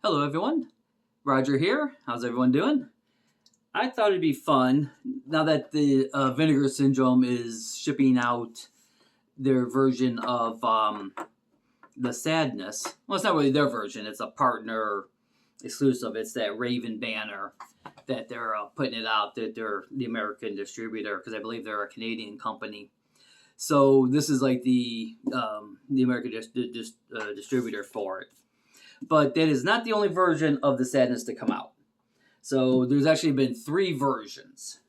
Hello everyone, Roger here. How's everyone doing? I thought it'd be fun, now that the Vinegar Syndrome is shipping out their version of the Sadness. Well, it's not really their version, it's a partner exclusive. It's that Raven banner that they're putting it out, that they're the American distributor, because I believe they're a Canadian company. So this is like the American distributor for it. But that is not the only version of the Sadness to come out. So there's actually been 3 versions.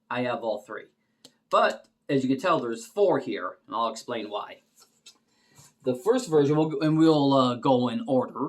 I have all 3. But as you can tell, there's 4 here, and I'll explain why. The first version, we'll go in order.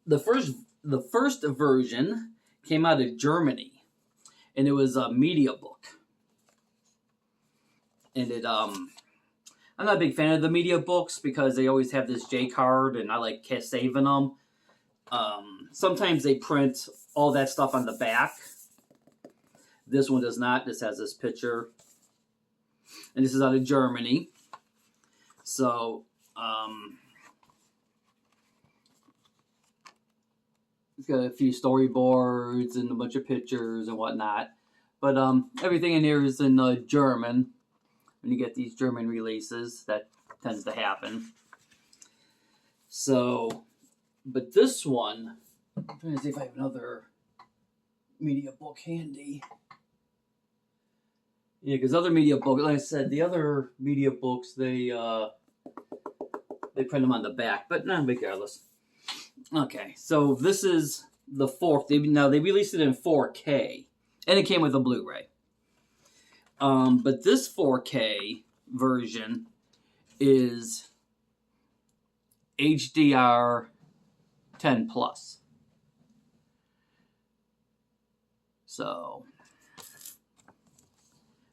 The first version came out of Germany, and it was a media book. And it I'm not a big fan of the media books because they always have this J card, and I like saving them. Sometimes they print all that stuff on the back. This one does not. This has this picture. And this is out of Germany. So, it's got a few storyboards and a bunch of pictures and whatnot. But everything in here is in German. When you get these German releases, that tends to happen. So, but this one, I'm trying to see if I have another media book handy. Yeah, because other media books, like I said, the other media books, they print them on the back, but no, regardless. Okay, so this is the 4th. Now they released it in 4K, and it came with a Blu-ray. But this 4K version is HDR 10 plus. So,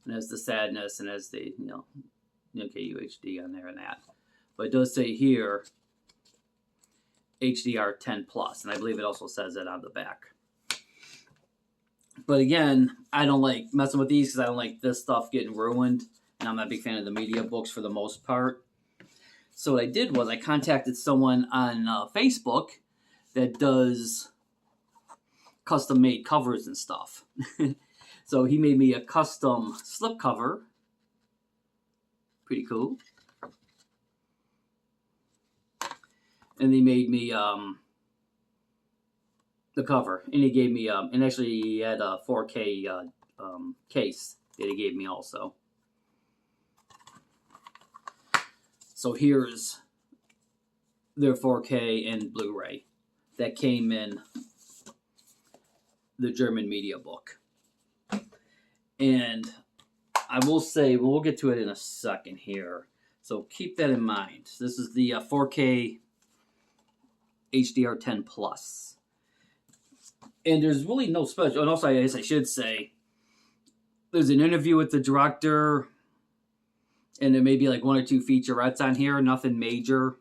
and has the Sadness and has the UHD on there and that. But it does say here HDR 10 plus, and I believe it also says it on the back. But again, I don't like messing with these because I don't like this stuff getting ruined. And I'm not a big fan of the media books for the most part. So what I did was I contacted someone on Facebook that does custom-made covers and stuff. So he made me a custom slipcover. Pretty cool. And he made me the cover, and he gave me and actually he had a 4K case that he gave me also. So here's their 4K and Blu-ray that came in the German media book. And I will say, we'll get to it in a second here, so keep that in mind. This is the 4K HDR 10 plus. And there's really no special. And also, I guess I should say, there's an interview with the director, and there may be like 1 or 2 featurettes on here. Nothing major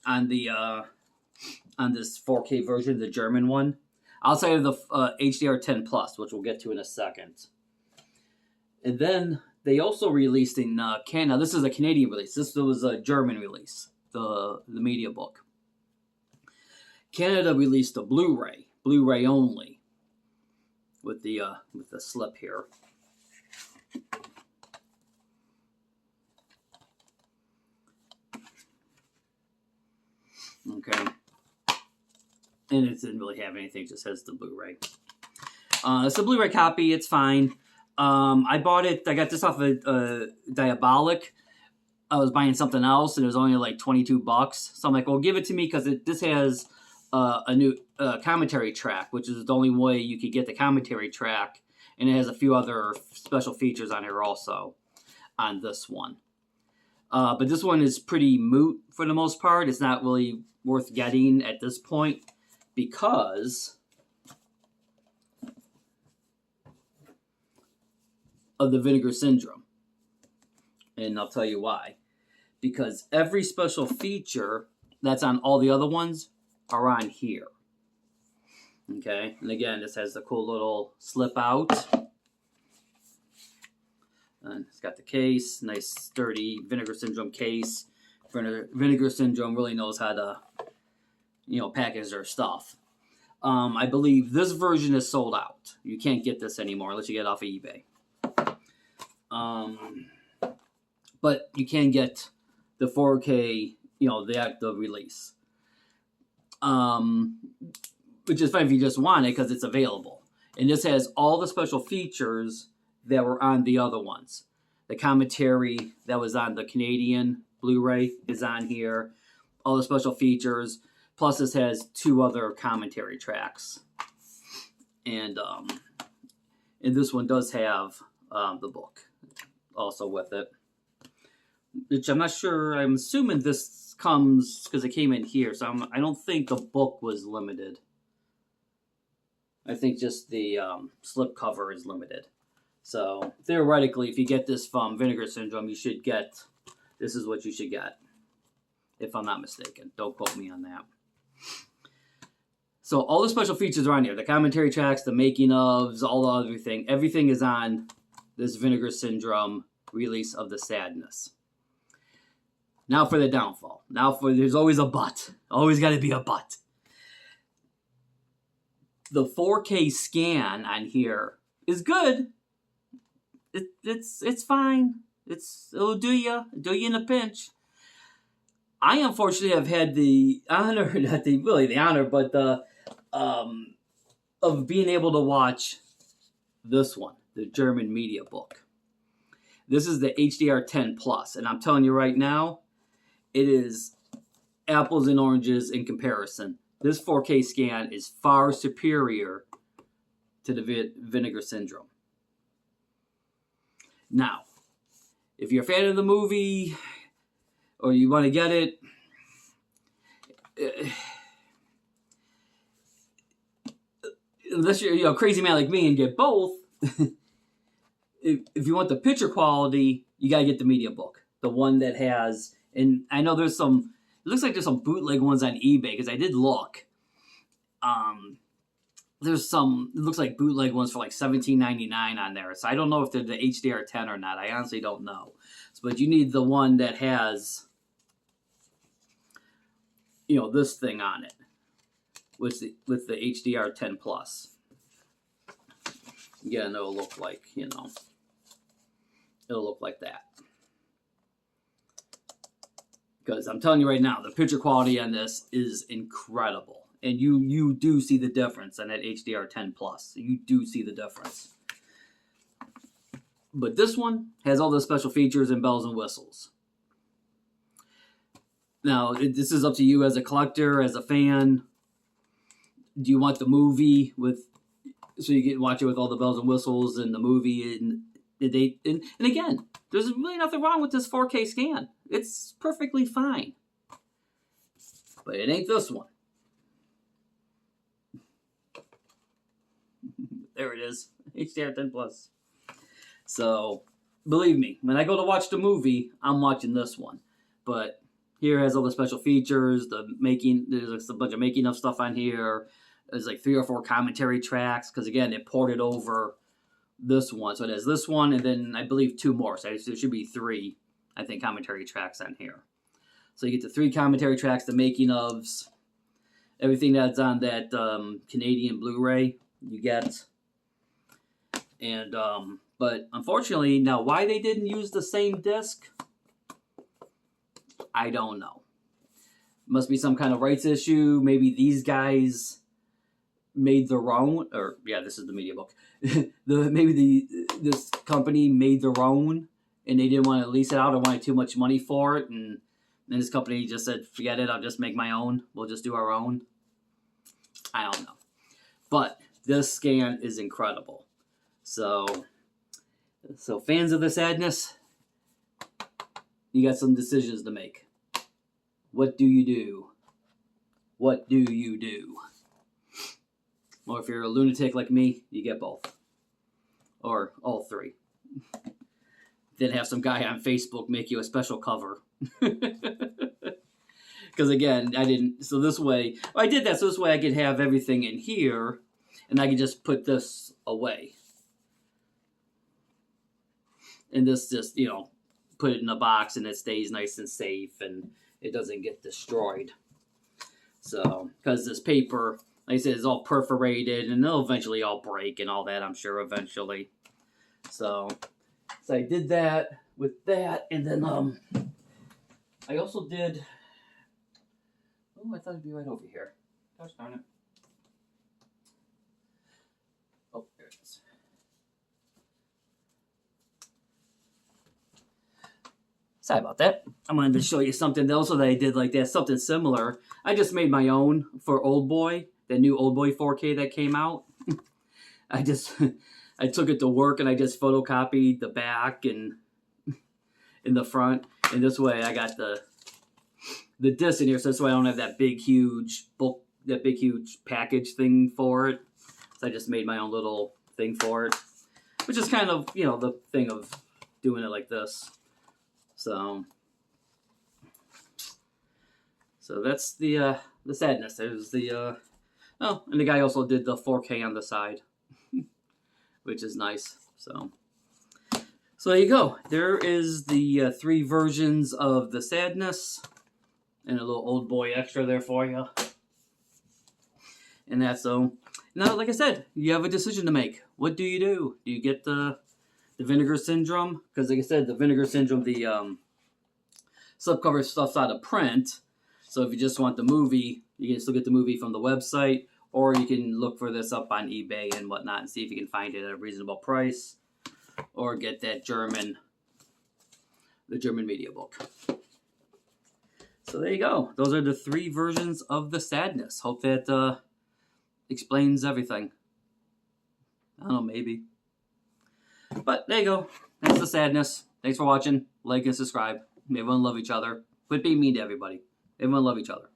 on the on this 4K version, the German one, outside of the HDR 10 plus, which we'll get to in a second. And then they also released in Canada. Now, this is a Canadian release. This was a German release, the media book. Canada released a Blu-ray only, with the slip here. Okay, and it didn't really have anything; it just has the Blu-ray. It's a Blu-ray copy. It's fine. I bought it. I got this off of Diabolic. I was buying something else, and it was only like $22. So I'm like, well, give it to me because this has a new commentary track, which is the only way you could get the commentary track, and it has a few other special features on here also on this one. But this one is pretty moot for the most part. It's not really worth getting at this point because of the Vinegar Syndrome. And I'll tell you why. Because every special feature that's on all the other ones are on here. Okay, and again, this has the cool little slip out. And it's got the case, nice sturdy Vinegar Syndrome case. Vinegar Syndrome really knows how to, package their stuff. I believe this version is sold out. You can't get this anymore unless you get it off of eBay. But you can get the 4K, the release. Which is fine if you just want it because it's available. And this has all the special features that were on the other ones. The commentary that was on the Canadian Blu-ray is on here. All the special features. Plus this has 2 other commentary tracks. And this one does have the book also with it. Which I'm not sure. I'm assuming this comes because it came in here. So I don't think the book was limited. I think just the slipcover is limited. So theoretically, if you get this from Vinegar Syndrome, this is what you should get. If I'm not mistaken. Don't quote me on that. So all the special features are on here. The commentary tracks, the making ofs, all the everything. Everything is on this Vinegar Syndrome release of The Sadness. Now for the downfall. There's always a but. Always got to be a but. The 4K scan on here is good. It's fine. It'll do you in a pinch. I unfortunately have had the honor, but the of being able to watch this one, the German media book. This is the HDR10 Plus, and I'm telling you right now, it is apples and oranges in comparison. This 4K scan is far superior to the Vinegar Syndrome. Now, if you're a fan of the movie or you want to get it, unless you're a crazy man like me and get both, if you want the picture quality, you got to get the media book. The one that has, and I know it looks like there's some bootleg ones on eBay because I did look. There's some, it looks like bootleg ones for like $17.99 on there. So I don't know if they're the HDR10 or not. I honestly don't know. But you need the one that has, this thing on it with the HDR10 Plus. Yeah, and it'll look like, it'll look like that. Because I'm telling you right now, the picture quality on this is incredible. And you do see the difference on that HDR10 Plus. You do see the difference. But this one has all the special features and bells and whistles. Now, this is up to you as a collector, as a fan. Do you want the movie so you can watch it with all the bells and whistles and the movie and again, there's really nothing wrong with this 4K scan. It's perfectly fine. But it ain't this one. There it is. HDR10 Plus. So, believe me, when I go to watch the movie, I'm watching this one. But here has all the special features, there's a bunch of making of stuff on here. There's like 3 or 4 commentary tracks, because again, it ported over this one. So it has this one, and then I believe 2 more. So there should be 3, I think, commentary tracks on here. So you get the 3 commentary tracks, the making ofs, everything that's on that Canadian Blu-ray, you get. And but unfortunately, now why they didn't use the same disc, I don't know. Must be some kind of rights issue. Maybe these guys made their own, or yeah, this is the media book. This company made their own, and they didn't want to lease it out or wanted too much money for it, and then this company just said, "Forget it. I'll just make my own. We'll just do our own." I don't know, but this scan is incredible. So fans of The Sadness, you got some decisions to make. What do you do? What do you do? Or if you're a lunatic like me, you get both. Or all 3. Then have some guy on Facebook make you a special cover. Because again, I didn't, so this way, I did that so this way I could have everything in here, and I could just put this away. And this just, you know, put it in a box and it stays nice and safe and it doesn't get destroyed. So, because this paper, like I said, is all perforated and it'll eventually all break and all that, I'm sure, eventually. So I did that with that, and then I also did. Oh, I thought it'd be right over here. Gosh darn it! Oh, there it is. Sorry about that. I wanted to show you something else that I did like that, something similar. I just made my own for Old Boy, the new Old Boy 4K that came out. I took it to work and I just photocopied the back and in the front, and this way I got the disc in here, so this way I don't have that big huge bulk, that big huge package thing for it. So I just made my own little thing for it, which is kind of, you know, the thing of doing it like this. So that's the sadness. There's the oh, and the guy also did the 4K on the side, which is nice. So there you go. There is the 3 versions of the sadness, and a little Old Boy extra there for you. And that's so. Now, like I said, you have a decision to make. What do? Do you get the Vinegar Syndrome? Because, like I said, the Vinegar Syndrome, the slipcover stuff's out of print. So if you just want the movie, you can still get the movie from the website, or you can look for this up on eBay and whatnot and see if you can find it at a reasonable price, or get that German media book. So there you go. Those are the 3 versions of the sadness. Hope that explains everything. I don't know, maybe. But there you go. That's the sadness. Thanks for watching. Like and subscribe. Everyone love each other. Quit being mean to everybody. Everyone love each other.